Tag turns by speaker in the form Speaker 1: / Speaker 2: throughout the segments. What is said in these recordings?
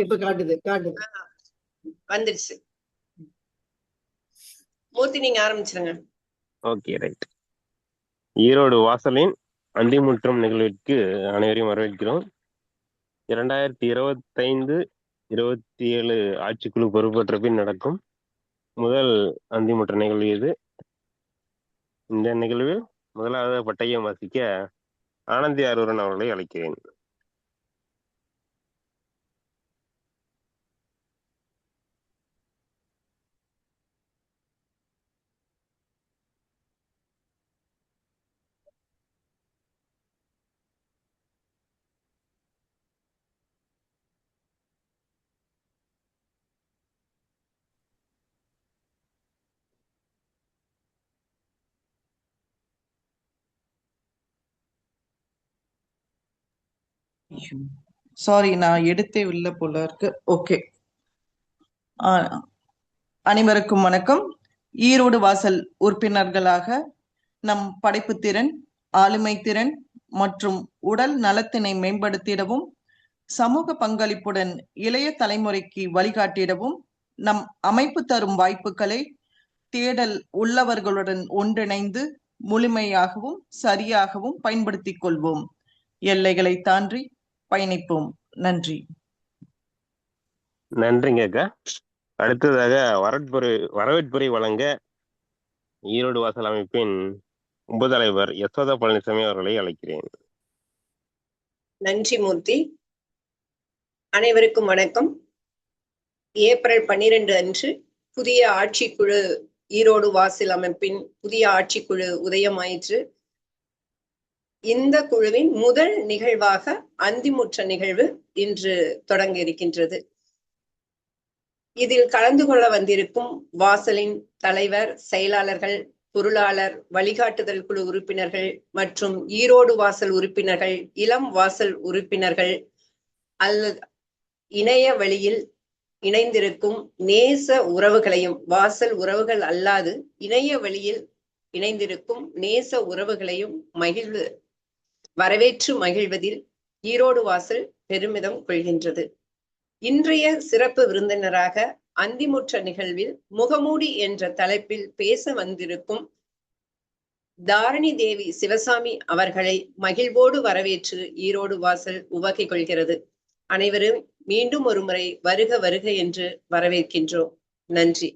Speaker 1: இப்ப காட்டுது.
Speaker 2: வந்துருச்சு. மூர்த்தி நீங்க ஆரம்பிச்சிருங்க.
Speaker 3: Okay, right. ஈரோடு வாசலின் அந்திமுற்றம் நிகழ்விற்கு அனைவரையும் வரவேற்கிறோம். 2025-27 ஆட்சிக்குழு பொறுப்பேற்ற பின் நடக்கும் முதல் அந்திமுற்ற நிகழ்வு இது. இந்த நிகழ்வில் முதலாவது பட்டயம் வாசிக்க ஆனந்தி ஆரூரன் அவர்களை அழைக்கிறேன்.
Speaker 4: சாரி, நான் எடுத்தே இல்லை போல இருக்கு. ஓகே, அனைவருக்கும் வணக்கம். ஈரோடு வாசல் உறுப்பினர்களாக நம் படைப்பு திறன், ஆளுமை திறன் மற்றும் உடல் நலத்தினை மேம்படுத்திடவும், சமூக பங்களிப்புடன் இளைய தலைமுறைக்கு வழிகாட்டிடவும், நம் அமைப்பு தரும் வாய்ப்புகளை தேடல் உள்ளவர்களுடன் ஒன்றிணைந்து முழுமையாகவும் சரியாகவும் பயன்படுத்திக் கொள்வோம். எல்லைகளை தாண்டி பயணிப்போம். நன்றி.
Speaker 3: நன்றிங்க அக்கா. அடுத்ததாக வரவேற்புரை வழங்க ஈரோடு வாசல் அமைப்பின் உபதலைவர் யசோதா பழனிசாமி அவர்களை அழைக்கிறேன்.
Speaker 2: நன்றி மூர்த்தி. அனைவருக்கும் வணக்கம். ஏப்ரல் 12 அன்று புதிய ஆட்சிக்குழு, ஈரோடு வாசல் அமைப்பின் புதிய ஆட்சிக்குழு உதயமாயிற்று. இந்த குழுவின் முதல் நிகழ்வாக அந்திமுற்ற நிகழ்வு இன்று தொடங்க இருக்கின்றது. இதில் கலந்து கொள்ள வந்திருக்கும் வாசலின் தலைவர், செயலாளர்கள், பொருளாளர், வழிகாட்டுதல் குழு உறுப்பினர்கள் மற்றும் ஈரோடு வாசல் உறுப்பினர்கள், இளம் வாசல் உறுப்பினர்கள் அல்லது இணைய வழியில் இணைந்திருக்கும் நேச உறவுகளையும், வாசல் உறவுகள் அல்லாது இணைய வழியில் இணைந்திருக்கும் நேச உறவுகளையும் வரவேற்று மகிழ்வதில் ஈரோடு வாசல் பெருமிதம் கொள்கின்றது. இன்றைய சிறப்பு விருந்தினராக அந்திமுற்ற நிகழ்வில் முகமூடி என்ற தலைப்பில் பேச வந்திருக்கும் தாரணி தேவி சிவசாமி அவர்களை மகிழ்வோடு வரவேற்று ஈரோடு வாசல் உவகை கொள்கிறது. அனைவரும் மீண்டும் ஒரு முறை வருக வருக என்று வரவேற்கின்றோம். நன்றி.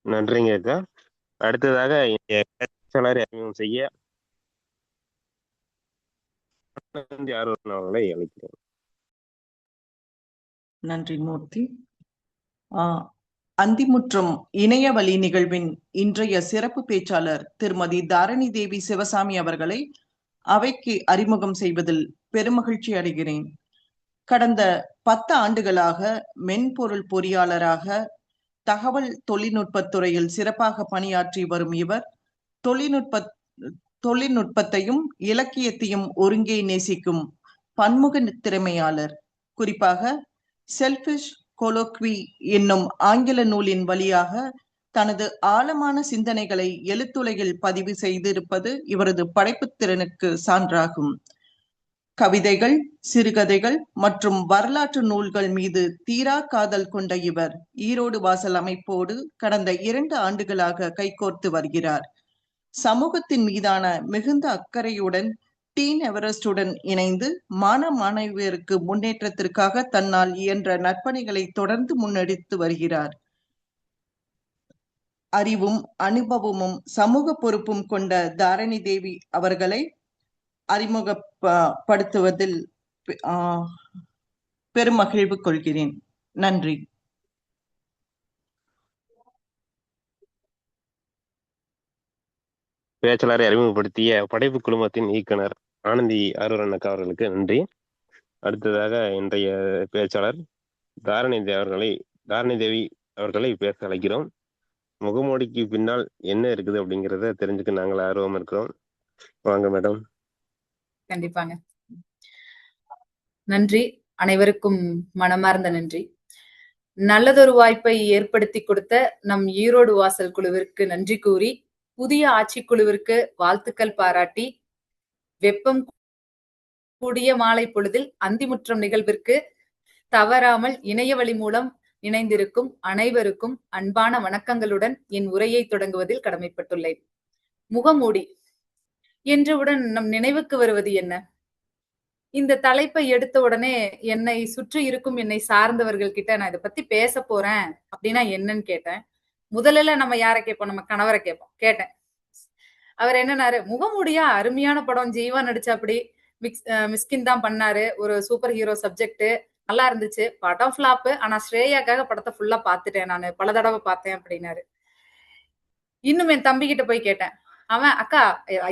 Speaker 3: நன்றிங்க அக்கா. அடுத்ததாக பேச்சாளரை அறிமுகம் செய்ய ஆனந்தி ஆரூரன் அவர்களை அழைக்கிறேன்.
Speaker 4: நன்றி மூர்த்தி. அந்திமுற்றம் இணையவழி நிகழ்வின் இன்றைய சிறப்பு பேச்சாளர் திருமதி தாரணி தேவி சிவசாமி அவர்களை அவைக்கு அறிமுகம் செய்வதில் பெருமகிழ்ச்சி அடைகிறேன். கடந்த 10 ஆண்டுகளாக மென்பொருள் பொறியாளராக தகவல் தொழில்நுட்பத்துறையில் சிறப்பாக பணியாற்றி வரும் இவர் தொழில்நுட்பத்தையும் இலக்கியத்தையும் ஒருங்கே நேசிக்கும் பன்முக திறமையாளர். குறிப்பாக செல்ஃபிஷ் கொலோக்வி என்னும் ஆங்கில நூலின் வழியாக தனது ஆழமான சிந்தனைகளை எழுத்துலகில் பதிவு செய்திருப்பது இவரது படைப்புத் திறனுக்கு சான்றாகும். கவிதைகள், சிறுகதைகள் மற்றும் வரலாற்று நூல்கள் மீது தீரா காதல் கொண்ட இவர் ஈரோடு வாசல் அமைப்போடு கடந்த 2 ஆண்டுகளாக கைகோர்த்து வருகிறார். சமூகத்தின் மீதான மிகுந்த அக்கறையுடன் டீன் எவரெஸ்டுடன் இணைந்து மாணவியருக்கு முன்னேற்றத்திற்காக தன்னால் இயன்ற நற்பணிகளை தொடர்ந்து முன்னெடுத்து வருகிறார். அறிவும் அனுபவமும் சமூக பொறுப்பும் கொண்ட தாரணி தேவி அவர்களை அறிமுகப்படுத்துவதில் பெருமகிழ்வு கொள்கிறேன். நன்றி.
Speaker 3: பேச்சாளரை அறிமுகப்படுத்திய படைப்பு குழுமத்தின் இயக்குனர் ஆனந்தி ஆரூரன் அக்கா அவர்களுக்கு நன்றி. அடுத்ததாக இன்றைய பேச்சாளர் தாரணி தேவி அவர்களை பேச அழைக்கிறோம். முகமூடிக்கு பின்னால் என்ன இருக்குது அப்படிங்கிறத தெரிஞ்சுக்க நாங்கள் ஆர்வம் இருக்கிறோம். வாங்க மேடம்.
Speaker 5: கண்டிப்பாங்க. நன்றி. அனைவருக்கும் மனமார்ந்த நன்றி. நல்லதொரு வாய்ப்பை ஏற்படுத்தி கொடுத்த நம் ஈரோடு வாசல் குழுவிற்கு நன்றி கூறி, புதிய ஆட்சிக்குழுவிற்கு வாழ்த்துக்கள் பாராட்டி, வெப்பம் கூடிய மாலை பொழுதில் அந்திமுற்றம் நிகழ்விற்கு தவறாமல் இணையவழி மூலம் இணைந்திருக்கும் அனைவருக்கும் அன்பான வணக்கங்களுடன் என் உரையை தொடங்குவதில் கடமைப்பட்டுள்ளேன். முகமூடி என்றவுடன் நம் நினைவுக்கு வருவது என்ன? இந்த தலைப்பை எடுத்த உடனே என்னை சுற்றி இருக்கும் என்னை சார்ந்தவர்கள் கிட்ட நான் இதை பத்தி பேச போறேன் அப்படின்னா என்னன்னு கேட்டேன். முதல்ல நம்ம யாரை கேட்போம்? நம்ம கணவரை கேட்டேன். அவர் என்னன்னாரு, முகமூடியா, அருமையான படம், ஜீவா நடிச்சாப்படி, மிஸ்கின் தான் பண்ணாரு, ஒரு சூப்பர் ஹீரோ சப்ஜெக்ட், நல்லா இருந்துச்சு, படம் ஃபிளாப், ஆனா ஸ்ரேயாக்காக படத்தை ஃபுல்லா பாத்துட்டேன், நான் பல தடவை பார்த்தேன் அப்படின்னாரு. இன்னும் என் தம்பி கிட்ட போய் கேட்டேன். அவன், அக்கா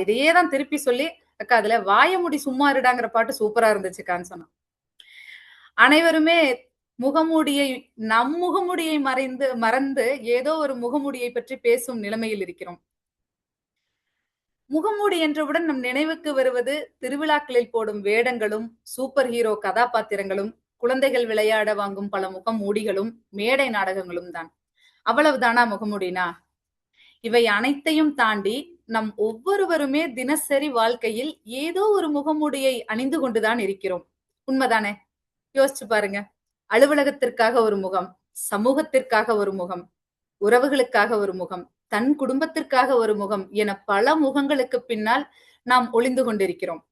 Speaker 5: இதையே தான் திருப்பி சொல்லி, அக்கா அதுல வாயமுடி சும்மா இருடாங்கிற பாட்டு சூப்பரா இருந்துச்சுக்கான்னு சொன்னான். அனைவருமே முகமூடியை, நம் முகமூடியை மறந்து ஏதோ ஒரு முகமூடியை பற்றி பேசும் நிலைமையில் இருக்கிறோம். முகமூடி என்றவுடன் நம் நினைவுக்கு வருவது திருவிழாக்களில் போடும் வேடங்களும், சூப்பர் ஹீரோ கதாபாத்திரங்களும், குழந்தைகள் விளையாட வாங்கும் பல முகமூடிகளும், மேடை நாடகங்களும் தான். அவ்வளவுதானா முகமூடினா? இவை அனைத்தையும் தாண்டி நம் ஒவ்வொருவருமே தினசரி வாழ்க்கையில் ஏதோ ஒரு முகமூடியை அணிந்து கொண்டுதான் இருக்கிறோம். உண்மைதானே? யோசிச்சு பாருங்க. அலுவலகத்திற்காக ஒரு முகம், சமூகத்திற்காக ஒரு முகம், உறவுகளுக்காக ஒரு முகம், தன் குடும்பத்திற்காக ஒரு முகம் என பல முகங்களுக்கு பின்னால் நாம் ஒளிந்து கொண்டிருக்கிறோம்.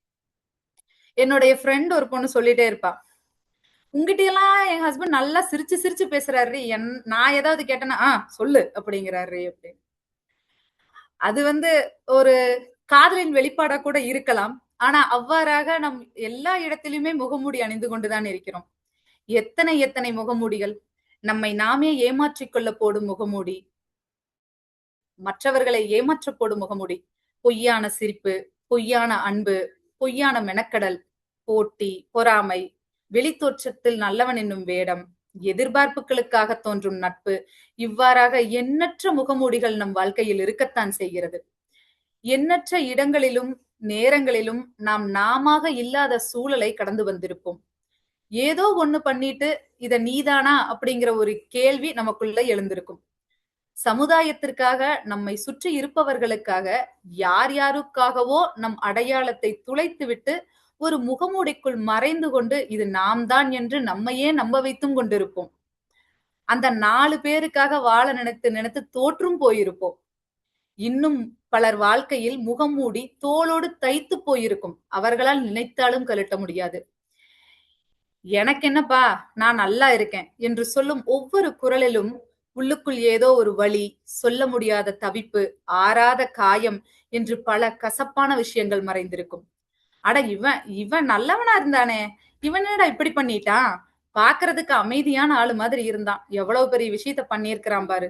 Speaker 5: என்னுடைய ஃப்ரெண்ட் ஒரு பொண்ணு சொல்லிட்டே இருப்பா, உங்ககிட்ட எல்லாம் என் ஹஸ்பண்ட் நல்லா சிரிச்சு சிரிச்சு பேசுறாரு, நான் ஏதாவது கேட்டேன்னா சொல்லு அப்படிங்கிறாரு அப்படின்னு. அது ஒரு காதலின் வெளிப்பாடா கூட இருக்கலாம். ஆனா அவ்வாறாக நம் எல்லா இடத்திலுமே முகமூடி அணிந்து கொண்டுதான் இருக்கிறோம். எத்தனை எத்தனை முகமூடிகள்! நம்மை நாமே ஏமாற்றிக் கொள்ள போடும் முகமூடி, மற்றவர்களை ஏமாற்ற போடும் முகமூடி, பொய்யான சிரிப்பு, பொய்யான அன்பு, பொய்யான மெனக்கடல், போட்டி, பொறாமை, வெளித்தோற்றத்தில் நல்லவன் என்னும் வேடம், எதிர்பார்ப்புகளுக்காக தோன்றும் நட்பு, இவ்வாறாக எண்ணற்ற முகமூடிகள் நம் வாழ்க்கையில் இருக்கத்தான் செய்கிறது. எண்ணற்ற இடங்களிலும் நேரங்களிலும் நாம் நாமாக இல்லாத சூழலை கடந்து வந்திருப்போம். ஏதோ ஒண்ணு பண்ணிட்டு இத நீதானா அப்படிங்கிற ஒரு கேள்வி நமக்குள்ள எழுந்திருக்கும். சமுதாயத்திற்காக, நம்மை சுற்றி இருப்பவர்களுக்காக, யார் யாருக்காகவோ நம் அடையாளத்தை துளைத்துவிட்டு ஒரு முகமூடிக்குள் மறைந்து கொண்டு இது நாம் தான் என்று நம்மையே நம்ப வைத்தும் கொண்டிருப்போம். அந்த 4 பேருக்காக வாழ நினைத்து தோற்றும் போயிருப்போம். இன்னும் பலர் வாழ்க்கையில் முகமூடி தோளோடு தைத்து போயிருக்கும். அவர்களால் நினைத்தாலும் கழட்ட முடியாது. எனக்கு என்னப்பா, நான் நல்லா இருக்கேன் என்று சொல்லும் ஒவ்வொரு குரலிலும் உள்ளுக்குள் ஏதோ ஒரு வலி, சொல்ல முடியாத தவிப்பு, ஆறாத காயம் என்று பல கசப்பான விஷயங்கள் மறைந்திருக்கும். அட இவன் நல்லவனா இருந்தானே, இவன் என்னடா இப்படி பண்ணிட்டான், பாக்குறதுக்கு அமைதியான ஆளு மாதிரி இருந்தான், எவ்வளவு பெரிய விஷயத்த பண்ணியிருக்கிறான் பாரு,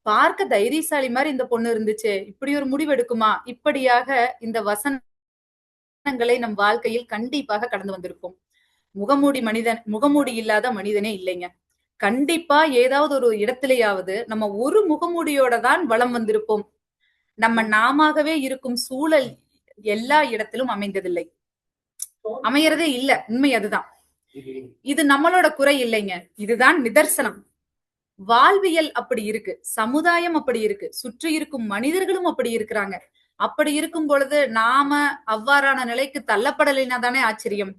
Speaker 5: பார்க்க தைரியசாலி மாதிரி இந்த பொண்ணு இருந்துச்சு, இப்படி ஒரு முடிவு எடுக்குமா, இப்படியாக இந்த வசனங்களை நம் வாழ்க்கையில் கண்டிப்பாக கடந்து வந்திருப்போம். முகமூடி இல்லாத மனிதனே இல்லைங்க. கண்டிப்பா ஏதாவது ஒரு இடத்திலேயாவது நம்ம ஒரு முகமூடியோட தான் வலம் வந்திருப்போம். நம்ம நாமாகவே இருக்கும் சூழல் எல்லா இடத்திலும் அமைந்ததில்லை, அமையறதே இல்ல. உண்மை அதுதான். இது நம்மளோட குறை இல்லைங்க, இதுதான் நிதர்சனம். வாழ்வியல் அப்படி இருக்கு, சமுதாயம் அப்படி இருக்கு, சுற்றி இருக்கும் மனிதர்களும் அப்படி இருக்கிறாங்க. அப்படி இருக்கும் பொழுது நாம அவ்வாறான நிலைக்கு தள்ளப்படலைன்னா தானே ஆச்சரியம்.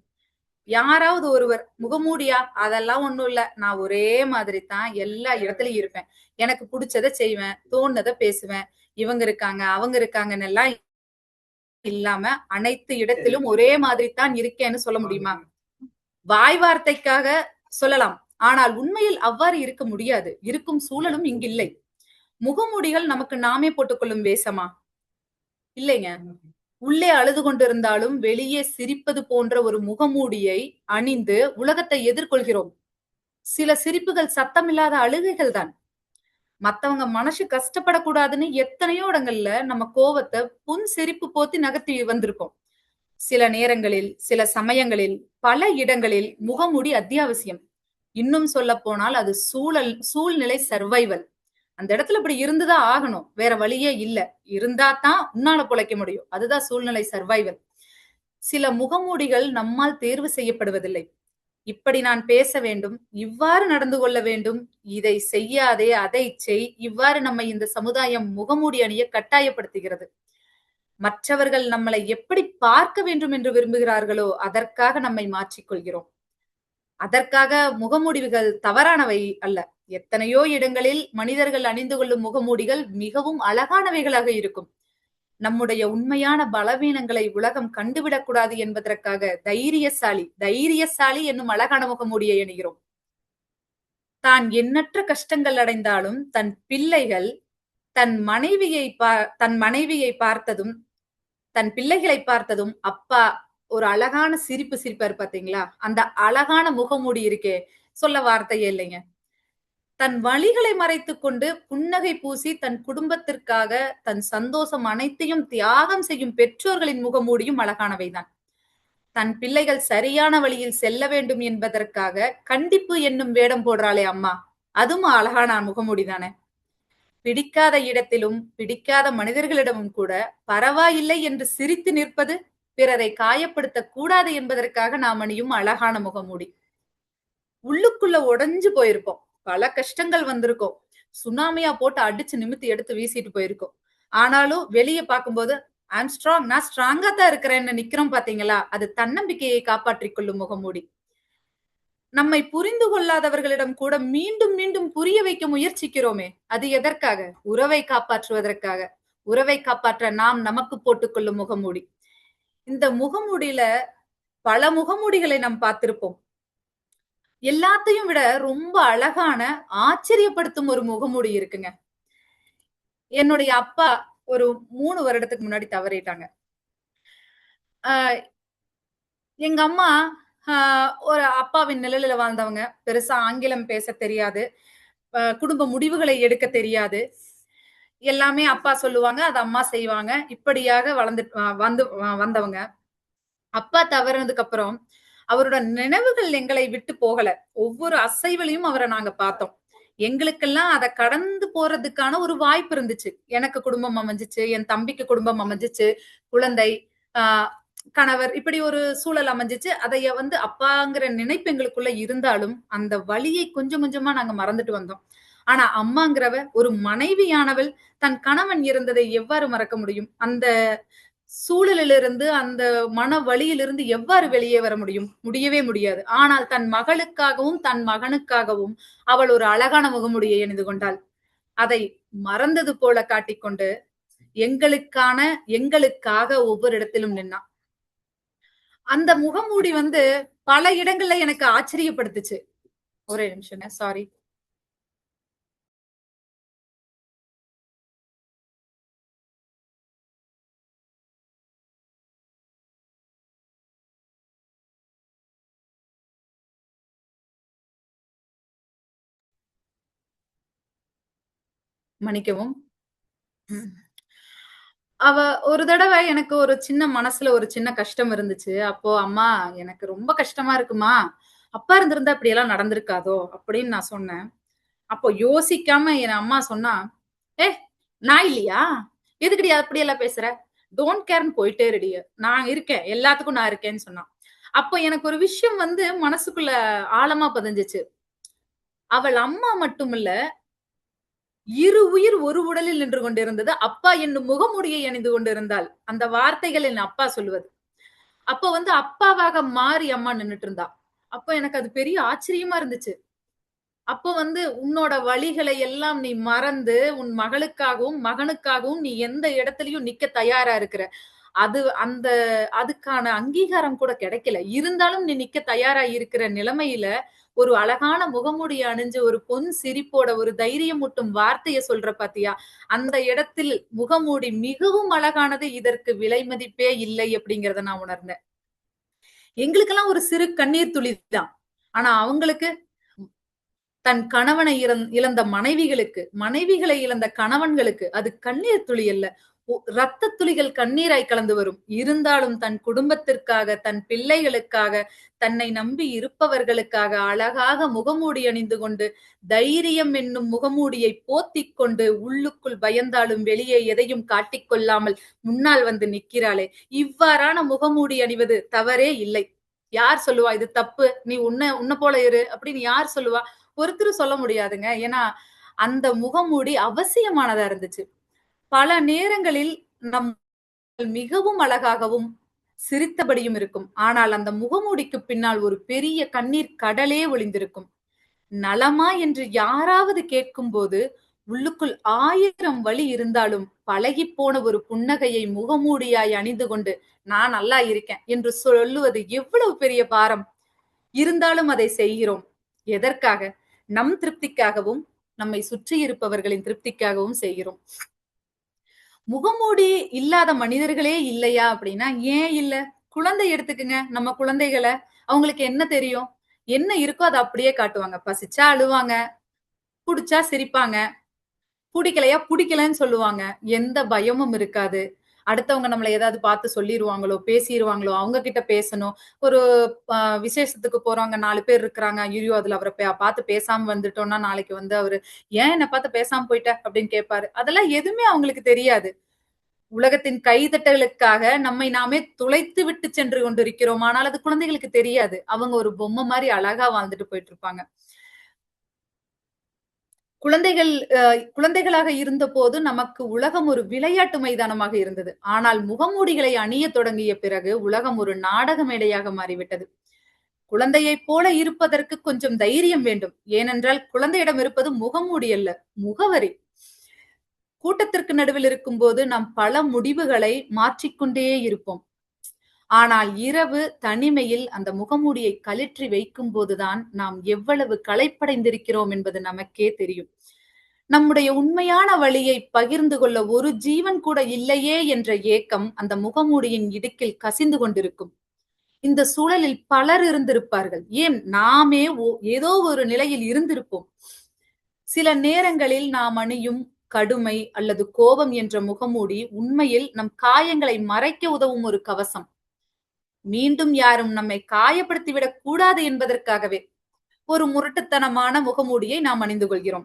Speaker 5: யாராவது ஒருவர் முகமூடியா, அதெல்லாம் ஒண்ணும் இல்ல, நான் ஒரே மாதிரி தான் எல்லா இடத்துலயும் இருப்பேன், எனக்கு பிடிச்சதை செய்வேன், தோணுனதை பேசுவேன், இவங்க இருக்காங்க அவங்க இருக்காங்கன்னு எல்லாம் இல்லாம அனைத்து இடத்திலும் ஒரே மாதிரி தான் இருக்கேன்னு சொல்ல முடியுமா? வாய் வார்த்தைக்காக சொல்லலாம், ஆனால் உண்மையில் அவ்வாறு இருக்க முடியாது. இருக்கும் சூழலும் இங்கில்லை. முகமூடிகள் நமக்கு நாமே போட்டுக்கொள்ளும் வேஷமா? இல்லைங்க. உள்ளே அழுது கொண்டிருந்தாலும் வெளியே சிரிப்பது போன்ற ஒரு முகமூடியை அணிந்து உலகத்தை எதிர்கொள்கிறோம். சில சிரிப்புகள் சத்தமில்லாத அழுகைகள் தான். மத்தவங்க மனசு கஷ்டப்படக்கூடாதுன்னு எத்தனையோ இடங்கள்ல நம்ம கோவத்தை புன் சிரிப்பு போத்தி நகர்த்தி வந்திருக்கோம். சில நேரங்களில், சில சமயங்களில், பல இடங்களில் முகமூடி அத்தியாவசியம். இன்னும் சொல்ல போனால் அது சூழ்நிலை சர்வைவல். அந்த இடத்துல இப்படி இருந்துதான் ஆகணும், வேற வழியே இல்ல, இருந்தா தான் உன்னால பொழைக்க முடியும், அதுதான் சூழ்நிலை சர்வைவல். சில முகமூடிகள் நம்மால் தேர்வு செய்யப்படுவதில்லை. இப்படி நான் பேச வேண்டும், இவ்வாறு நடந்து கொள்ள வேண்டும், இதை செய்யாதே, அதை செய், இவ்வாறு நம்மை இந்த சமுதாயம் முகமூடி அணிய கட்டாயப்படுத்துகிறது. மற்றவர்கள் நம்மளை எப்படி பார்க்க வேண்டும் என்று விரும்புகிறார்களோ அதற்காக நம்மை மாற்றிக்கொள்கிறோம். அதற்காக முகமூடிகள் தவறானவை அல்ல. எத்தனையோ இடங்களில் மனிதர்கள் அணிந்து கொள்ளும் முகமூடிகள் மிகவும் அழகானவைகளாக இருக்கும். நம்முடைய உண்மையான பலவீனங்களை உலகம் கண்டுவிடக் கூடாது என்பதற்காக தைரியசாலி என்னும் அழகான முகமூடியை அணிகிறோம். தான் எண்ணற்ற கஷ்டங்கள் அடைந்தாலும் தன் பிள்ளைகள் தன் மனைவியை பார்த்ததும் தன் பிள்ளைகளை பார்த்ததும் அப்பா ஒரு அழகான சிரிப்பு சிரிப்பாரு பாத்தீங்களா? அந்த அழகான முகமூடி இருக்கே, சொல்ல வார்த்தையே இல்லைங்க. தன் வலிகளை மறைத்துக் கொண்டு புன்னகை பூசி தன் குடும்பத்திற்காக தன் சந்தோஷம் அனைத்தையும் தியாகம் செய்யும் பெற்றோர்களின் முகமூடியும் அழகானவைதான். தன் பிள்ளைகள் சரியான வழியில் செல்ல வேண்டும் என்பதற்காக கண்டிப்பு என்னும் வேடம் போடுறாளே அம்மா, அதுவும் அழகான முகமூடி தானே. பிடிக்காத இடத்திலும் பிடிக்காத மனிதர்களிடமும் கூட பரவாயில்லை என்று சிரித்து நிற்பது பிறரை காயப்படுத்த கூடாது என்பதற்காக நாம் அணியும் அழகான முகமூடி. உள்ளுக்குள்ள உடைஞ்சு போயிருப்போம், பல கஷ்டங்கள் வந்திருக்கும், சுனாமியா போட்டு அடிச்சு நிமித்தி எடுத்து வீசிட்டு போயிருக்கோம். ஆனாலும் வெளியே பார்க்கும்போது ஐம் ஸ்ட்ராங், நான் ஸ்ட்ராங்கா தான் இருக்கிறேன்னு நிக்கிறோம் பாத்தீங்களா? அது தன்னம்பிக்கையை காப்பாற்றிக் கொள்ளும் முகமூடி. நம்மை புரிந்து கொள்ளாதவர்களிடம் கூட மீண்டும் மீண்டும் புரிய வைக்க முயற்சிக்கிறோமே, அது எதற்காக? உறவை காப்பாற்றுவதற்காக. உறவை காப்பாற்ற நாம் நமக்கு போட்டுக்கொள்ளும் முகமூடி. இந்த முகமூடியில பல முகமூடிகளை நாம் பார்த்திருப்போம். எல்லாத்தையும் விட ரொம்ப அழகான ஆச்சரியப்படுத்தும் ஒரு முகமூடி இருக்குங்க. என்னுடைய அப்பா ஒரு 3 வருடத்துக்கு முன்னாடி தவறிட்டாங்க. எங்க அம்மா ஒரு அப்பாவின் நிழலில வாழ்ந்தவங்க. பெருசா ஆங்கிலம் பேச தெரியாது, குடும்ப முடிவுகளை எடுக்க தெரியாது. எல்லாமே அப்பா சொல்லுவாங்க, அது அம்மா செய்வாங்க. இப்படியாக வந்தவங்க. அப்பா தவறினதுக்கு அப்புறம் அவரோட நினைவுகள் எங்களை விட்டு போகல. ஒவ்வொரு அசைவுலையும் அவரை நாங்க பார்த்தோம். எங்களுக்கெல்லாம் அதை கடந்து போறதுக்கான ஒரு வாய்ப்பு இருந்துச்சு. எனக்கு குடும்பம் அமைஞ்சிச்சு, என் தம்பிக்கு குடும்பம் அமைஞ்சிச்சு, குழந்தை, கணவர், இப்படி ஒரு சூழல் அமைஞ்சிச்சு. அதைய அப்பாங்கிற நினைப்பு எங்களுக்குள்ள இருந்தாலும் அந்த வலியை கொஞ்சம் கொஞ்சமா நாங்க மறந்துட்டு வந்தோம். ஆனா அம்மாங்கிறவ ஒரு மனைவியானவள் தன் கணவன் இருந்ததை எவ்வாறு மறக்க முடியும்? அந்த சூழலிலிருந்து, அந்த மன வலியிலிருந்து எவ்வாறு வெளியே வர முடியும்? முடியவே முடியாது. ஆனால் தன் மகளுக்காகவும் தன் மகனுக்காகவும் அவள் ஒரு அழகான முகமூடியை அணிந்து கொண்டாள். அதை மறந்தது போல காட்டிக்கொண்டு எங்களுக்காக ஒவ்வொரு இடத்திலும் நின்னா. அந்த முகமூடி பல இடங்கள்ல எனக்கு ஆச்சரியப்படுத்துச்சு. ஒரே நிமிஷங்க, சாரி. மன்னிக்கவும். அவ ஒரு தடவை எனக்கு ஒரு சின்ன மனசுல ஒரு சின்ன கஷ்டம் இருந்துச்சு. அப்போ அம்மா எனக்கு ரொம்ப கஷ்டமா இருக்குமா, அப்பா இருந்திருந்தா இப்படி எல்லாம் நடந்திருக்காதோ அப்படின்னு நான் சொன்னேன். அப்போ யோசிக்காம என் அம்மா சொன்னா, நான் இல்லையா, எதுக்குடி அப்படி எல்லாம் பேசுற, டோன்ட் கேர்னு போயிட்டே இருடி, நான் இருக்கேன், எல்லாத்துக்கும் நான் இருக்கேன்னு சொன்னான். அப்போ எனக்கு ஒரு விஷயம் மனசுக்குள்ள ஆழமா பதிஞ்சிச்சு. அவள் அம்மா மட்டுமில்ல, இரு உயிர் ஒரு உடலில் நின்று கொண்டிருந்தது. அப்பா என்னும் முகமூடியை அணிந்து கொண்டிருந்தாள். அந்த வார்த்தைகள் என் அப்பா சொல்லுவது. அப்ப அப்பாவாக மாறி அம்மா நின்னுட்டு இருந்தா. அப்ப எனக்கு அது பெரிய ஆச்சரியமா இருந்துச்சு. அப்போ உன்னோட வழிகளை எல்லாம் நீ மறந்து உன் மகளுக்காகவும் மகனுக்காகவும் நீ எந்த இடத்துலயும் நிக்க தயாரா இருக்கிற. அதுக்கான அங்கீகாரம் கூட கிடைக்கல. இருந்தாலும் நீ நிக்க தயாரா இருக்கிற நிலைமையில ஒரு அழகான முகமூடி அணிஞ்சு ஒரு பொன் சிரிப்போட ஒரு தைரியமூட்டும் வார்த்தையை சொல்ற பாத்தியா, அந்த இடத்தில் முகமூடி மிகவும் அழகானது. இதற்கு விலை மதிப்பே இல்லை அப்படிங்கறத நான் உணர்ந்தேன். எங்களுக்கெல்லாம் ஒரு சிறு கண்ணீர் துளி தான். ஆனா அவங்களுக்கு, தன் கணவனை இழந்த மனைவிகளை இழந்த கணவன்களுக்கு அது கண்ணீர் துளி அல்ல, ரத்த துளிகள் கண்ணீராய் கலந்து வரும். இருந்தாலும் தன் குடும்பத்திற்காக, தன் பிள்ளைகளுக்காக, தன்னை நம்பி இருப்பவர்களுக்காக அழகாக முகமூடி அணிந்து கொண்டு, தைரியம் என்னும் முகமூடியை போத்திக் கொண்டு, உள்ளுக்குள் பயந்தாலும் வெளியே எதையும் காட்டிக்கொள்ளாமல் முன்னால் நிற்கிறாளே, இவ்வாறான முகமூடி அணிவது தவறே இல்லை. யார் சொல்லுவா இது தப்பு, நீ உன்ன போல இரு அப்படின்னு யார் சொல்லுவா? ஒருத்தரும் சொல்ல முடியாதுங்க. ஏன்னா அந்த முகமூடி அவசியமானதா இருந்துச்சு. பல நேரங்களில் நம் மிகவும் அழகாகவும் சிரித்தபடியும் இருக்கும். ஆனால் அந்த முகமூடிக்கு பின்னால் ஒரு பெரிய கண்ணீர் கடலே ஒளிந்திருக்கும். நலமா என்று யாராவது கேட்கும்போது உள்ளுக்குள் 1000 வலி இருந்தாலும் பழகிப்போன ஒரு புன்னகையை முகமூடியாய் அணிந்து கொண்டு நான் நல்லா இருக்கேன் என்று சொல்லுவது எவ்வளவு பெரிய பாரம். இருந்தாலும் அதை செய்கிறோம். எதற்காக? நம் திருப்திக்காகவும் நம்மை சுற்றி இருப்பவர்களின் திருப்திக்காகவும் செய்கிறோம். முகமூடி இல்லாத மனிதர்களே இல்லையா அப்படின்னா ஏன் இல்ல? குழந்தை எடுத்துக்குங்க. நம்ம குழந்தைகளை அவங்களுக்கு என்ன தெரியும்? என்ன இருக்கோ அதை அப்படியே காட்டுவாங்க. பசிச்சா அழுவாங்க, புடிச்சா சிரிப்பாங்க, பிடிக்கலையா பிடிக்கலன்னு சொல்லுவாங்க. எந்த பயமும் இருக்காது. அடுத்தவங்க நம்மள ஏதாவது பார்த்து சொல்லிருவாங்களோ, பேசிருவாங்களோ, அவங்க கிட்ட பேசணும். ஒரு விசேஷத்துக்கு போறவங்க 4 பேர் இருக்கிறாங்க. ஐயோ அதுல அவரை பார்த்து பேசாம வந்துட்டோம்னா நாளைக்கு வந்து அவரு ஏன் என்ன பார்த்து பேசாம போயிட்ட அப்படின்னு கேட்பாரு. அதெல்லாம் எதுவுமே அவங்களுக்கு தெரியாது. உலகத்தின் கைதட்டலுக்காக நம்மை நாமே துளைத்து விட்டு சென்று கொண்டிருக்கிறோம். ஆனால் அது குழந்தைகளுக்கு தெரியாது. அவங்க ஒரு பொம்மை மாதிரி அழகா வாழ்ந்துட்டு போயிட்டு இருப்பாங்க. குழந்தைகளாக இருந்த போது நமக்கு உலகம் ஒரு விளையாட்டு மைதானமாக இருந்தது. ஆனால் முகமூடிகளை அணிய தொடங்கிய பிறகு உலகம் ஒரு நாடக மேடையாக மாறிவிட்டது. குழந்தையைப் போல இருப்பதற்கு கொஞ்சம் தைரியம் வேண்டும். ஏனென்றால் குழந்தையிடம் இருப்பது முகமூடி அல்ல, முகவரி. கூட்டத்திற்கு நடுவில் இருக்கும் போது நாம் பல முடிவுகளை மாற்றிக்கொண்டே இருப்போம். ஆனால் இரவு தனிமையில் அந்த முகமூடியை கழற்றி வைக்கும் போதுதான் நாம் எவ்வளவு களைப்படைந்திருக்கிறோம் என்பது நமக்கே தெரியும். நம்முடைய உண்மையான வழியை பகிர்ந்து கொள்ள ஒரு ஜீவன் கூட இல்லையே என்ற ஏக்கம் அந்த முகமூடியின் இடுக்கில் கசிந்து கொண்டிருக்கும். இந்த சூழலில் பலர் இருந்திருப்பார்கள். ஏன் நாமே ஏதோ ஒரு நிலையில் இருந்திருப்போம். சில நேரங்களில் நாம் அணியும் கடுமை அல்லது கோபம் என்ற முகமூடி உண்மையில் நம் காயங்களை மறைக்க உதவும் ஒரு கவசம். மீண்டும் யாரும் நம்மை காயப்படுத்திவிடக் கூடாது என்பதற்காகவே ஒரு முரட்டுத்தனமான முகமூடியை நாம் அணிந்து கொள்கிறோம்.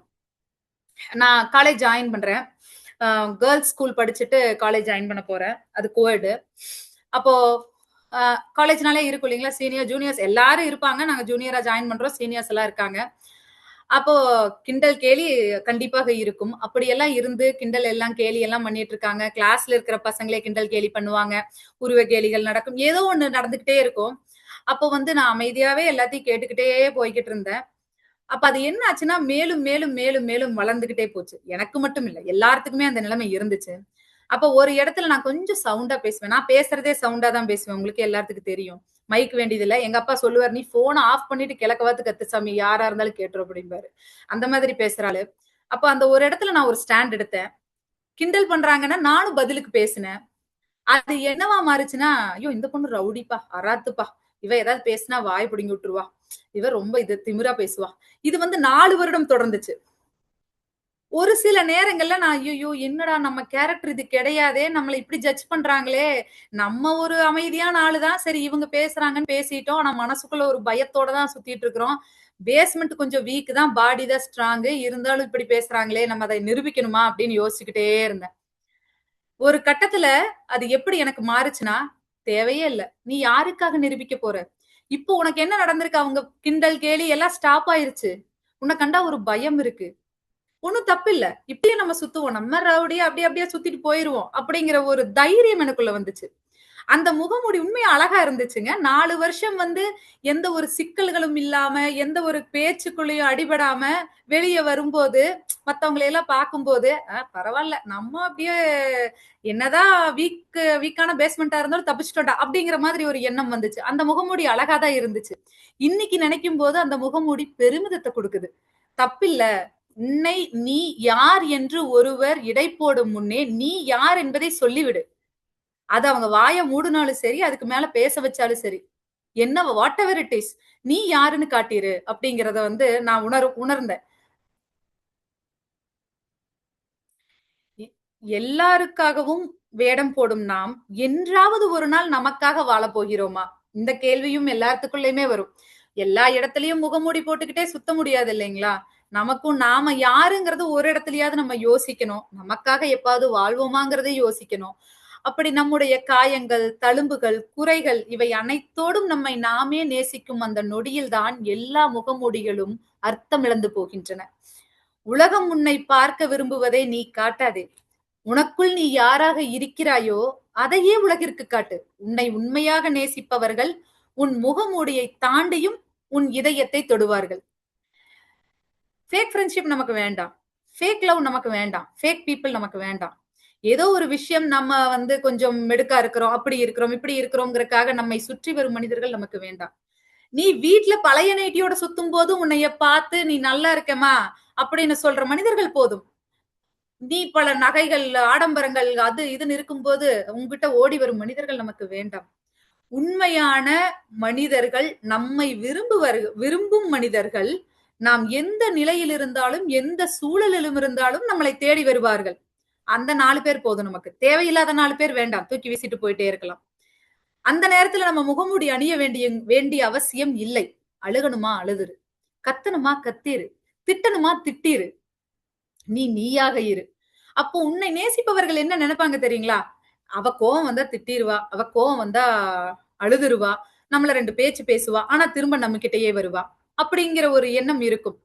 Speaker 5: நான் காலேஜ் ஜாயின் பண்றேன். கேர்ள்ஸ் ஸ்கூல் படிச்சுட்டு காலேஜ் ஜாயின் பண்ண போறேன். அது கோஎட். அப்போ காலேஜ்னாலே இருக்கும் இல்லைங்களா, சீனியர் ஜூனியர்ஸ் எல்லாரும் இருப்பாங்க. நாங்க ஜூனியரா ஜாயின் பண்றோம், சீனியர்ஸ் எல்லாம் இருக்காங்க. அப்போ கிண்டல் கேலி கண்டிப்பாக இருக்கும். அப்படியெல்லாம் இருந்து கிண்டல் எல்லாம் கேலி எல்லாம் பண்ணிட்டு இருக்காங்க. கிளாஸ்ல இருக்கிற பசங்களே கிண்டல் கேலி பண்ணுவாங்க. உருவ கேலிகள் நடக்கும். ஏதோ ஒண்ணு நடந்துகிட்டே இருக்கும். அப்போ வந்து நான் அமைதியாவே எல்லாத்தையும் கேட்டுக்கிட்டே போய்கிட்டு இருந்தேன். அப்ப அது என்ன ஆச்சுன்னா மேலும் மேலும் மேலும் மேலும் வளர்ந்துகிட்டே போச்சு. எனக்கு மட்டும் இல்ல, எல்லாத்துக்குமே அந்த நிலைமை இருந்துச்சு. அப்ப ஒரு இடத்துல நான் கொஞ்சம் சவுண்டா பேசுவேன். நான் பேசுறதே சவுண்டா தான் பேசுவேன். உங்களுக்கு எல்லாத்துக்கும் தெரியும். மைக் வேண்டியது இல்ல. எங்க அப்பா சொல்லுவார், நீ போனை ஆஃப் பண்ணிட்டு கிழக்கவாத்து கத்து சாமி, யாரா இருந்தாலும் கேட்டுரும் அப்படிம்பாரு. அந்த மாதிரி பேசுறாளு. அப்ப அந்த ஒரு இடத்துல நான் ஒரு ஸ்டாண்ட் எடுத்தேன். கிண்டல் பண்றாங்கன்னா நானும் பதிலுக்கு பேசினேன். அது என்னவா மாறுச்சுன்னா, ஐயோ இந்த பொண்ணு ரவுடிப்பா, அராத்துப்பா, இவ ஏதாவது பேசினா வாய் பிடுங்கி விட்டுருவா, இவ ரொம்ப இது திமிரா பேசுவா. இது வந்து 4 வருடம் தொடர்ந்துச்சு. ஒரு சில நேரங்கள்ல நான் ஐயோ என்னடா நம்ம கேரக்டர் இது கிடையாதே, நம்மள இப்படி ஜட்ஜ் பண்றாங்களே, நம்ம ஒரு அமைதியான ஆளுதான், சரி இவங்க பேசுறாங்கன்னு பேசிட்டோம். ஆனா மனசுக்குள்ள ஒரு பயத்தோட தான் சுத்திட்டு இருக்கிறோம். பேஸ்மெண்ட் கொஞ்சம் வீக் தான், பாடி தான் ஸ்ட்ராங். இருந்தாலும் இப்படி பேசுறாங்களே, நம்ம அதை நிரூபிக்கணுமா அப்படின்னு யோசிச்சுக்கிட்டே இருந்தேன். ஒரு கட்டத்துல அது எப்படி எனக்கு மாறுச்சுன்னா, தேவையே இல்ல, நீ யாருக்காக நிரூபிக்க போற? இப்போ உனக்கு என்ன நடந்திருக்கு? அவங்க கிண்டல் கேலி எல்லாம் ஸ்டாப் ஆயிருச்சு. உன்னை கண்டா ஒரு பயம் இருக்கு. ஒண்ணும் தப்பு இல்ல. இப்படியே நம்ம சுத்துவோம். நம்ம ரவுடியா அப்படியே சுத்திட்டு போயிருவோம். அப்படிங்கிற ஒரு தைரியம் எனக்குள்ள வந்துச்சு. அந்த முகமூடி உண்மையா அழகா இருந்துச்சுங்க. 4 வருஷம் வந்து எந்த ஒரு சிக்கல்களும் இல்லாம, எந்த ஒரு பேச்சுக்குள்ளயும் அடிபடாம வெளிய வரும்போது, மத்தவங்களை எல்லாம் பார்க்கும்போது, பரவால்ல. நம்ம அப்படியே என்னதான் வீக்கான பேஸ்மெண்டா இருந்தாலும் தப்பிச்சுட்டோம்டா அப்படிங்கிற மாதிரி ஒரு எண்ணம் வந்துச்சு. அந்த முகமூடி அழகா தான் இருந்துச்சு. இன்னைக்கு நினைக்கும்போது அந்த முகமூடி பெருமிதத்தை கொடுக்குது. தப்பில்ல. உன்னை நீ யார் என்று ஒருவர் இடை போடும் முன்னே நீ யார் என்பதை சொல்லிவிடு. அது அவங்க வாய மூடுனாலும் சரி, அதுக்கு மேல பேச வச்சாலும் சரி, என்ன வாட் எவர் இட் இஸ், நீ யாருன்னு காட்டிரு அப்படிங்கறத வந்து நான் உணர்ந்தேன். எல்லாருக்காகவும் வேடம் போடும் நாம் என்றாவது ஒரு நாள் நமக்காக வாழப் போகிறோமா? இந்த கேள்வியும் எல்லாத்துக்குள்ளயுமே வரும். எல்லா இடத்துலயும் முகமூடி போட்டுக்கிட்டே சுத்த முடியாது இல்லைங்களா? நமக்கும் நாம யாருங்கிறது ஒரு இடத்துலயாவது நம்ம யோசிக்கணும். நமக்காக எப்பாவது வாழ்வோமாங்கிறதை யோசிக்கணும். அப்படி நம்முடைய காயங்கள், தழும்புகள், குறைகள் இவை அனைத்தோடும் நம்மை நாமே நேசிக்கும் அந்த நொடியில்தான் எல்லா முகமூடிகளும் அர்த்தம் இழந்து போகின்றன. உலகம் உன்னை பார்க்க விரும்புவதை நீ காட்டாதே. உனக்குள் நீ யாராக இருக்கிறாயோ அதையே உலகிற்கு காட்டு. உன்னை உண்மையாக நேசிப்பவர்கள் உன் முகமூடியை தாண்டியும் உன் இதயத்தை தொடுவார்கள். ஃபேக் ஃப்ரெண்ட்ஷிப் நமக்கு வேண்டாம், ஃபேக் லவ் நமக்கு வேண்டாம், ஃபேக் பீப்புள் நமக்கு வேண்டாம். ஏதோ ஒரு விஷயம் நம்ம கொஞ்சம் மெடுக்கா இருக்கிறோம், அப்படி இருக்கிறோம், இப்படி இருக்கிறோம்ங்கறக்காக நம்மை சுற்றி வரும் மனிதர்கள் நமக்கு வேண்டாம். நீ வீட்டுல பழைய நைட்டியோட சுத்தும் போது உன்னைய பார்த்து நீ நல்லா இருக்கமா அப்படின்னு சொல்ற மனிதர்கள் போதும். நீ பல நகைகள், ஆடம்பரங்கள், அது இதுன்னு இருக்கும்போது உங்ககிட்ட ஓடி வரும் மனிதர்கள் நமக்கு வேண்டாம். உண்மையான மனிதர்கள், நம்மை விரும்பும் மனிதர்கள், நாம் எந்த நிலையில் இருந்தாலும் எந்த சூழலிலும் இருந்தாலும் நம்மளை தேடி வருவார்கள். அந்த 4 பேர் போதும் நமக்கு. தேவையில்லாத 4 பேர் வேண்டாம், தூக்கி வீசிட்டு போயிட்டே இருக்கலாம். அந்த நேரத்துல நம்ம முகமூடி அணிய வேண்டிய அவசியம் இல்லை. அழுகணுமா அழுதுரு, கத்தணுமா கத்திரு, திட்டணுமா திட்டிரு, நீ நீயாக இரு. அப்போ உன்னை நேசிப்பவர்கள் என்ன நினைப்பாங்க தெரியுங்களா? அவ கோவம் வந்தா திட்டிருவா, அவ கோவம் வந்தா அழுதுருவா, நம்மள 2 பேச்சு பேசுவா, ஆனா திரும்ப நம்ம கிட்டயே வருவா அப்படிங்கிற ஒரு எண்ணம் இருக்கும்.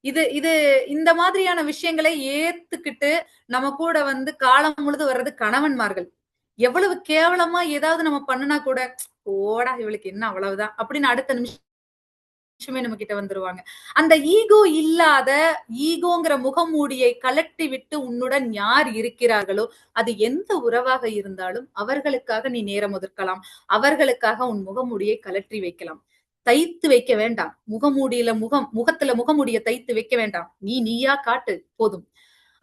Speaker 5: இது இந்த மாதிரியான விஷயங்களை ஏத்துக்கிட்டு நம்ம கூட காலம் முழுது வர்றது கணவன்மார்கள். எவ்வளவு கேவலமா ஏதாவது நம்ம பண்ணுனா கூட, போடா இவளுக்கு என்ன அவ்வளவுதான் அப்படின்னு அடுத்த நிமிஷமே நம்ம கிட்ட வந்துருவாங்க. அந்த ஈகோங்கிற முகமூடியை கலட்டி விட்டு உன்னுடன் யார் இருக்கிறார்களோ, அது எந்த உறவாக இருந்தாலும் அவர்களுக்காக நீ நேரம் ஒதுக்கலாம், அவர்களுக்காக உன் முகமூடியை கலற்றி வைக்கலாம். தைத்து வைக்க வேண்டாம். முகத்துல முகமூடிய தைத்து வைக்க வேண்டாம். நீ நீயா காட்டு போதும்.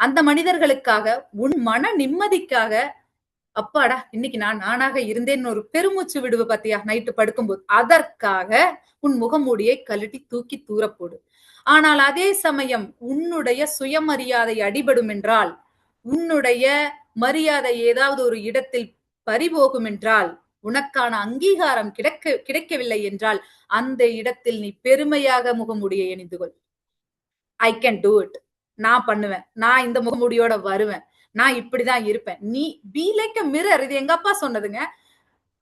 Speaker 5: அந்த மனிதர்களுக்காக, உன் மன நிம்மதிக்காக, அப்பாடா இன்னைக்கு நான் நானாக இருந்தேன்னு ஒரு பெருமூச்சு விடுவ பாத்தியா நைட்டு படுக்கும்போது, அதற்காக உன் முகமூடியை கழட்டி தூக்கி தூர போடு. ஆனால் அதே சமயம் உன்னுடைய சுயமரியாதை அடிபடும் என்றால், உன்னுடைய மரியாதை ஏதாவது ஒரு இடத்தில் பறிபோகும் என்றால், உனக்கான அங்கீகாரம் கிடைக்கவில்லை என்றால், அந்த இடத்தில் நீ பெருமையாக முகமூடியை அணிந்து கொள். ஐ கேன் டூ இட், நான் பண்ணுவேன், நான் இந்த முகமூடியோட வருவேன், நான் இப்படிதான் இருப்பேன். நீ பி லைக் அ மிரர். இது எங்க அப்பா சொன்னதுங்க,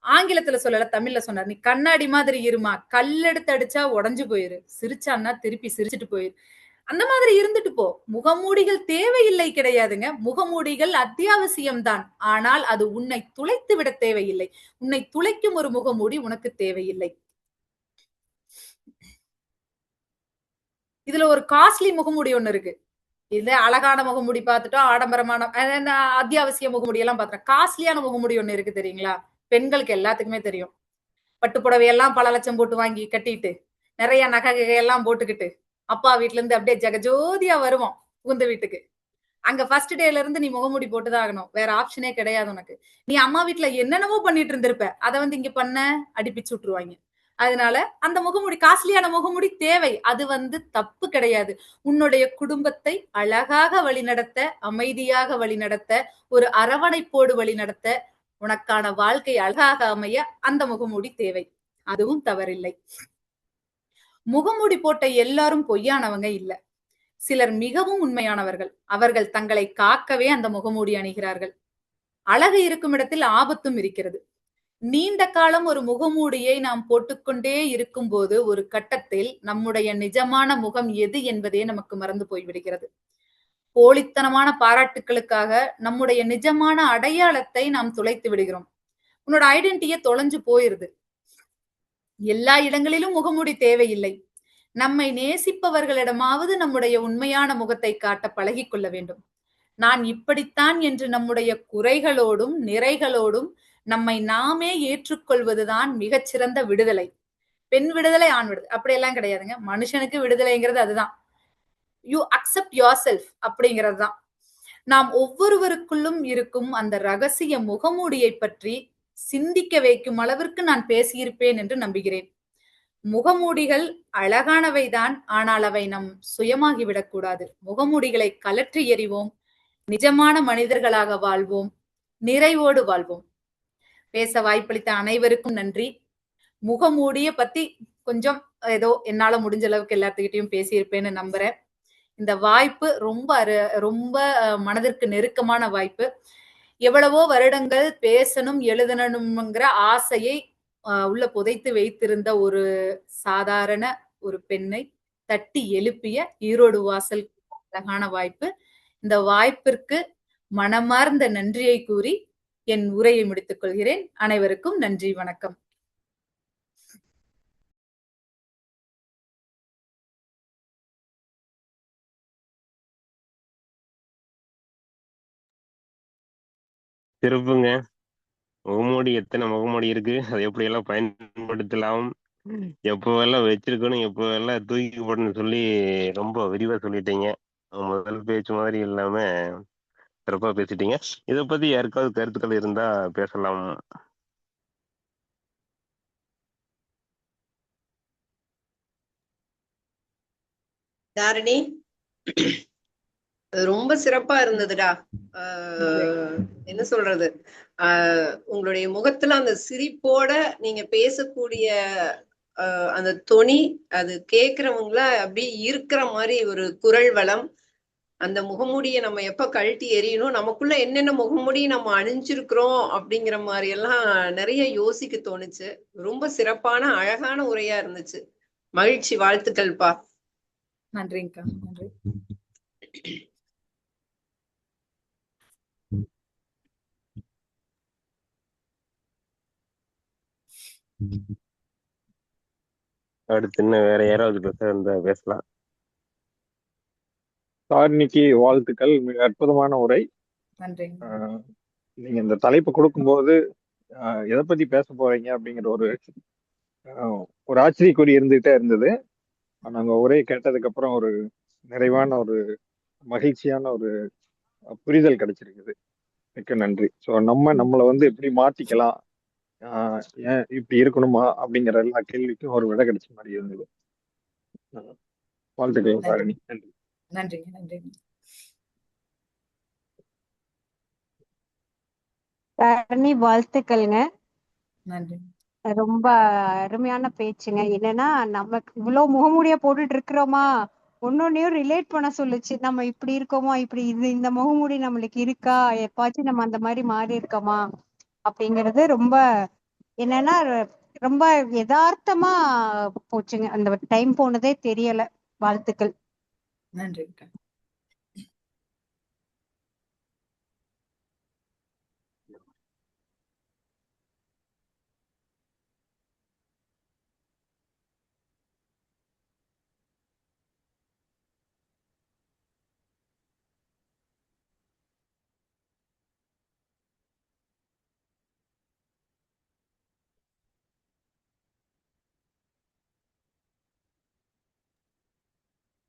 Speaker 5: ஆங்கிலத்துல சொல்லல, தமிழ்ல சொன்னார். நீ கண்ணாடி மாதிரி இருமா, கல்லெடுத்து அடிச்சா உடஞ்சு போயிரு, சிரிச்சான்னா திருப்பி சிரிச்சுட்டு போயிரு, அந்த மாதிரி இருந்துட்டு போ. முகமூடிகள் தேவையில்லை கிடையாதுங்க, முகமூடிகள் அத்தியாவசியம்தான். ஆனால் அது உன்னை துளைத்து விட தேவையில்லை. உன்னை துளைக்கும் ஒரு முகமூடி உனக்கு தேவையில்லை. இதுல ஒரு காஸ்ட்லி முகமூடி ஒண்ணு இருக்கு. இல்ல அழகான முகமூடி பார்த்துட்டோம், ஆடம்பரமான அத்தியாவசிய முகமூடி எல்லாம் பாத்துறோம். காஸ்ட்லியான முகமூடி ஒண்ணு இருக்கு தெரியுங்களா? பெண்களுக்கு எல்லாத்துக்குமே தெரியும். பட்டு புடவையெல்லாம் பல லட்சம் போட்டு வாங்கி கட்டிட்டு, நிறைய நகை எல்லாம் போட்டுக்கிட்டு, அப்பா வீட்டுல இருந்து அப்படியே ஜெகஜோதியா வருவோம் புகுந்த வீட்டுக்கு. அங்க ஃபர்ஸ்ட் டேல இருந்து நீ முகமூடி போட்டுதான் ஆகணும், வேற ஆப்ஷனே கிடையாது உனக்கு. நீ அம்மா வீட்டுல என்னென்னவோ பண்ணிட்டு இருந்திருப்ப, அதை இங்க பண்ண அடிப்பிச்சு விட்டுருவாங்க. அதனால அந்த முகமூடி, காஸ்ட்லியான முகமூடி தேவை, அது தப்பு கிடையாது. உன்னுடைய குடும்பத்தை அழகாக வழிநடத்த, அமைதியாக வழிநடத்த, ஒரு அரவணைப்போடு வழிநடத்த, உனக்கான வாழ்க்கை அழகாக அமைய அந்த முகமூடி தேவை. அதுவும் தவறில்லை. முகமூடி போட்ட எல்லாரும் பொய்யானவங்க இல்ல. சிலர் மிகவும் உண்மையானவர்கள். அவர்கள் தங்களை காக்கவே அந்த முகமூடி அணிகிறார்கள். அழகு இருக்கும் இடத்தில் ஆபத்தும் இருக்கிறது. நீண்ட காலம் ஒரு முகமூடியை நாம் போட்டுக்கொண்டே இருக்கும் போது ஒரு கட்டத்தில் நம்முடைய நிஜமான முகம் எது என்பதே நமக்கு மறந்து போய்விடுகிறது. போலித்தனமான பாராட்டுக்களுக்காக நம்முடைய நிஜமான அடையாளத்தை நாம் தொலைத்து விடுகிறோம். உன்னோட ஐடென்டிட்டியே தொலைஞ்சு போயிருது. எல்லா இடங்களிலும் முகமூடி தேவையில்லை. நம்மை நேசிப்பவர்களிடமாவது நம்முடைய உண்மையான முகத்தை காட்ட பழகிக் கொள்ள வேண்டும். நான் இப்படித்தான் என்று நம்முடைய குறைகளோடும் நிறைகளோடும் நம்மை நாமே ஏற்றுக்கொள்வதுதான் மிகச்சிறந்த விடுதலை. பெண் விடுதலை, ஆண் விடுதலை அப்படியெல்லாம் கிடையாதுங்க. மனுஷனுக்கு விடுதலைங்கிறது அதுதான். யூ அக்செப்ட் யோர் செல்ஃப் அப்படிங்கிறது தான். நாம் ஒவ்வொருவருக்குள்ளும் இருக்கும் அந்த ரகசிய முகமூடியை பற்றி சிந்திக்க வைக்கும் அளவிற்கு நான் பேசியிருப்பேன் என்று நம்புகிறேன். முகமூடிகள் அழகானவைதான், ஆனால் அவை நம் சுயமாகிவிடக் கூடாது. முகமூடிகளை கலற்றி எறிவோம், நிஜமான மனிதர்களாக வாழ்வோம், நிறைவோடு வாழ்வோம். பேச வாய்ப்பளித்த அனைவருக்கும் நன்றி. முகமூடிய பத்தி கொஞ்சம் ஏதோ என்னால முடிஞ்ச அளவுக்கு எல்லாத்துக்கிட்டையும் பேசியிருப்பேன்னு நம்புறேன். இந்த வாய்ப்பு ரொம்ப மனதிற்கு நெருக்கமான வாய்ப்பு. எவ்வளவோ வருடங்கள் பேசணும் எழுதணும்ங்கிற ஆசையை உள்ள புதைத்து வைத்திருந்த ஒரு சாதாரண ஒரு பெண்ணை தட்டி எழுப்பிய ஈரோடு வாசல் அழகான வாய்ப்பு. இந்த வாய்ப்பிற்கு மனமார்ந்த நன்றியை கூறி என் உரையை முடித்துக் கொள்கிறேன். அனைவருக்கும் நன்றி, வணக்கம்.
Speaker 3: சிறப்புங்க. முகமூடி எத்தனை முகமூடி இருக்கு, அதை எப்படி எல்லாம் பயன்படுத்தலாம், எப்போவெல்லாம் வச்சிருக்கணும், எப்போவெல்லாம் தூக்கி போடணும்னு சொல்லி ரொம்ப விரிவா சொல்லிட்டீங்க. முதல் பேச்சு மாதிரி இல்லாம சிறப்பா பேசிட்டீங்க. இதை பத்தி யாருக்காவது கருத்துக்கள் இருந்தா பேசலாம்.
Speaker 2: தாரணி, ரொம்ப சிறப்பா இருந்ததுடா. என்ன சொல்றது, உங்களுடைய முகத்துல அந்த சிரிப்போட நீங்க பேசக்கூடிய அந்த தொனி, அது கேக்குறவங்கள அப்படி இருக்கிற மாதிரி ஒரு குரல் வளம். அந்த முகமூடியை நம்ம எப்ப கழட்டி எறியணும், நமக்குள்ள என்னென்ன முகமூடி நம்ம அணிஞ்சிருக்கிறோம் அப்படிங்கிற மாதிரி எல்லாம் நிறைய யோசிக்க தோணுச்சு. ரொம்ப சிறப்பான அழகான உரையா இருந்துச்சு. மகிழ்ச்சி, வாழ்த்துக்கள்பா.
Speaker 5: நன்றிங்கக்கா. நன்றி.
Speaker 3: அடுத்து இன்னும் வேற யாராவது பேச இருந்தா பேசலாம்.
Speaker 1: தாரணிக்கு வாழ்த்துக்கள். மிக அற்புதமான உரை.
Speaker 5: நன்றி.
Speaker 1: நீங்க இந்த தலைப்பு கொடுக்கும்போது எதை பத்தி பேச போறீங்க அப்படிங்கிற ஒரு ஆச்சரியக்குறி இருந்துகிட்டே இருந்தது. நாங்க உரையை கேட்டதுக்கு அப்புறம் ஒரு நிறைவான ஒரு மகிழ்ச்சியான ஒரு புரிதல் கிடைச்சிருக்குது. மிக்க நன்றி. ஸோ நம்மளை எப்படி மாத்திக்கலாம், ஏன் இப்படி இருக்கணுமா அப்படிங்கிற எல்லா கேள்விக்கும் ஒரு விடை கிடைச்ச மாதிரி இருந்தது. வாழ்த்துக்கள் தாரணி. நன்றி.
Speaker 5: நன்றிங்க. நன்றி.
Speaker 6: தாரணி, வாழ்த்துக்கள்ங்க.
Speaker 5: நன்றி.
Speaker 6: ரொம்ப அருமையான பேச்சுங்க. என்னன்னா, நமக்கு இவ்வளவு முகமூடியா போட்டுட்டு இருக்கிறோமா, ஒன்னொன்னையும் ரிலேட் பண்ண சொல்லுச்சு. நம்ம இப்படி இருக்கோமா, இப்படி இந்த முகமூடி நம்மளுக்கு இருக்கா, எப்பாச்சும் நம்ம அந்த மாதிரி மாறி இருக்கோமா அப்படிங்கிறது ரொம்ப என்னன்னா ரொம்ப யதார்த்தமா போச்சுங்க. அந்த டைம் போனதே தெரியல. வாழ்த்துக்கள்.
Speaker 5: நன்றிங்கக்கா.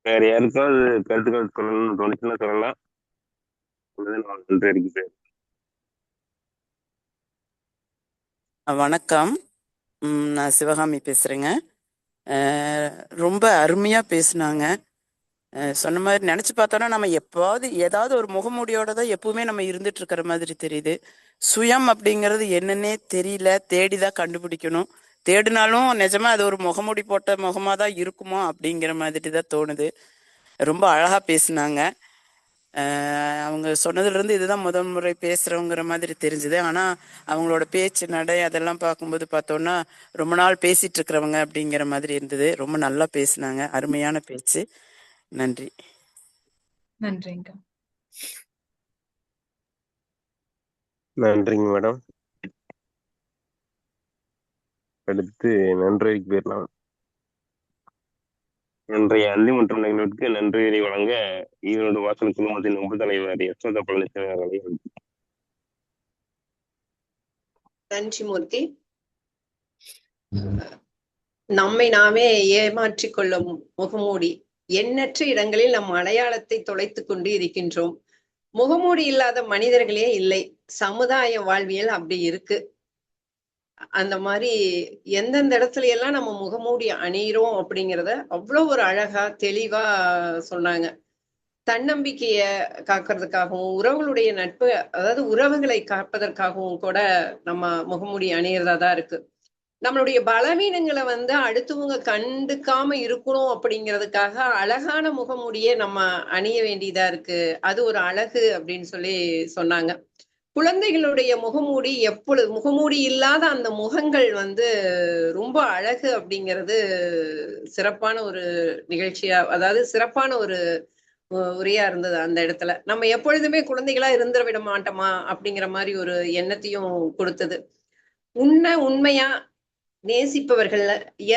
Speaker 3: வேற யாருக்காவது கருத்துக்கள் சொல்லணும்னு தோணுச்சுன்னா சொல்லலாம். நன்றி இருக்குது.
Speaker 7: வணக்கம். நான் சிவகாமி பேசுகிறேங்க. ரொம்ப அருமையாக பேசுனாங்க. சொன்ன மாதிரி நினச்சி பார்த்தோன்னா நம்ம ஏதாவது ஒரு முகமூடியோட தான் எப்பவுமே நம்ம இருந்துட்டு இருக்கிற மாதிரி தெரியுது. சுயம் அப்படிங்கிறது என்னன்னே தெரியல, தேடி தான் கண்டுபிடிக்கணும். தேடினாலும் நிஜமா அது ஒரு முகமூடி போட்ட முகமாக தான் இருக்குமோ அப்படிங்கிற மாதிரி தான் தோணுது. ரொம்ப அழகாக பேசுனாங்க. அவங்க சொன்னதுலேருந்து இதுதான் முதல் முறை பேசுகிறவங்கிற மாதிரி தெரிஞ்சுது. ஆனால் அவங்களோட பேச்சு நடை அதெல்லாம் பார்க்கும்போது பார்த்தோன்னா ரொம்ப நாள் பேசிட்டு இருக்கிறவங்க அப்படிங்கிற மாதிரி இருந்தது. ரொம்ப நல்லா பேசுனாங்க. அருமையான பேச்சு. நன்றி.
Speaker 5: நன்றிங்க.
Speaker 3: நன்றிங்க மேடம். அடுத்து நன்றிக்கு போயிடலாம். இன்றைய அந்திமுற்றம் நிகழ்வுக்கு நன்றியை வழங்க ஈரோடு வாசல் குழுமத்தின் உப தலைவர் யசோதா பழனிசாமி அவர்களை.
Speaker 2: நன்றி மூர்த்தி. நம்மை நாமே ஏமாற்றிக் கொள்ளும் முகமூடி. எண்ணற்ற இடங்களில் நம் அடையாளத்தை தொலைத்துக் கொண்டு இருக்கின்றோம். முகமூடி இல்லாத மனிதர்களே இல்லை. சமுதாய வாழ்வியல் அப்படி இருக்கு. அந்த மாதிரி எந்தெந்த இடத்துல எல்லாம் நம்ம முகமூடி அணியிறோம் அப்படிங்கிறத அவ்வளவு ஒரு அழகா தெளிவா சொன்னாங்க. தன்னம்பிக்கைய காக்கிறதுக்காகவும், உறவுகளுடைய நட்பு, அதாவது உறவுகளை காப்பதற்காகவும் கூட நம்ம முகமூடி அணியறதா தான் இருக்கு. நம்மளுடைய பலவீனங்களை அடுத்தவங்க கண்டுக்காம இருக்கணும் அப்படிங்கிறதுக்காக அழகான முகமூடியே நம்ம அணிய வேண்டியதா இருக்கு. அது ஒரு அழகு அப்படின்னு சொல்லி சொன்னாங்க. குழந்தைகளுடைய முகமூடி எப்பொழுது முகமூடி இல்லாத அந்த முகங்கள் ரொம்ப அழகு அப்படிங்கிறது சிறப்பான ஒரு நிகழ்ச்சியா, அதாவது சிறப்பான ஒரு உரையா இருந்தது அந்த இடத்துல. நம்ம எப்பொழுதுமே குழந்தைகளா இருந்துட விட மாட்டோமா அப்படிங்கிற மாதிரி ஒரு எண்ணத்தையும் கொடுத்தது. உண்மையா நேசிப்பவர்கள்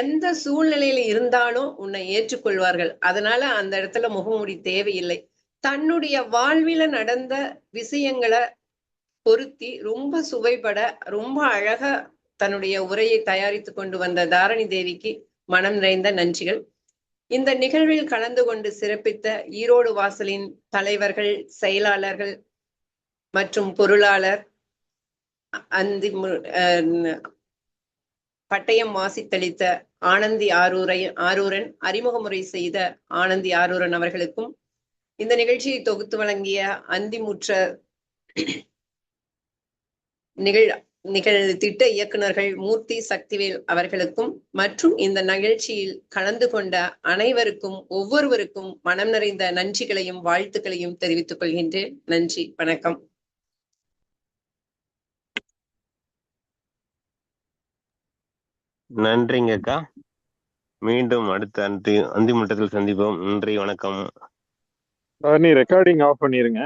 Speaker 2: எந்த சூழ்நிலையில இருந்தாலும் உன்னை ஏற்றுக்கொள்வார்கள். அதனால அந்த இடத்துல முகமூடி தேவையில்லை. தன்னுடைய வாழ்வில நடந்த விஷயங்களை பொருத்தி ரொம்ப சுவைபட ரொம்ப அழகா தன்னுடைய உரையை தயாரித்து கொண்டு வந்த தாரணி தேவிக்கு மனம் நிறைந்த நன்றிகள். இந்த நிகழ்வில் கலந்து கொண்டு சிறப்பித்த ஈரோடு வாசலின் தலைவர்கள், செயலாளர்கள் மற்றும் பொருளாளர், பட்டயம் வாசித்தளித்த ஆனந்தி ஆரூரன், அறிமுகமுறை செய்த ஆனந்தி ஆரூரன் அவர்களுக்கும், இந்த நிகழ்ச்சியை தொகுத்து வழங்கிய அந்திமுற்ற நிகழ் திட்ட இயக்குநர்கள் மூர்த்தி, சக்திவேல் அவர்களுக்கும் மற்றும் இந்த நிகழ்ச்சியில் கலந்து கொண்ட அனைவருக்கும் ஒவ்வொருவருக்கும் மனம் நிறைந்த நன்றிகளையும் வாழ்த்துக்களையும் தெரிவித்துக் கொள்கின்றேன். நன்றி, வணக்கம்.
Speaker 3: நன்றிங்க அக்கா. மீண்டும் அடுத்த அந்திமுட்டத்தில் சந்திப்போம். நன்றி, வணக்கம்.
Speaker 1: நீ ரெக்கார்டிங் ஆஃப் பண்ணிருங்க.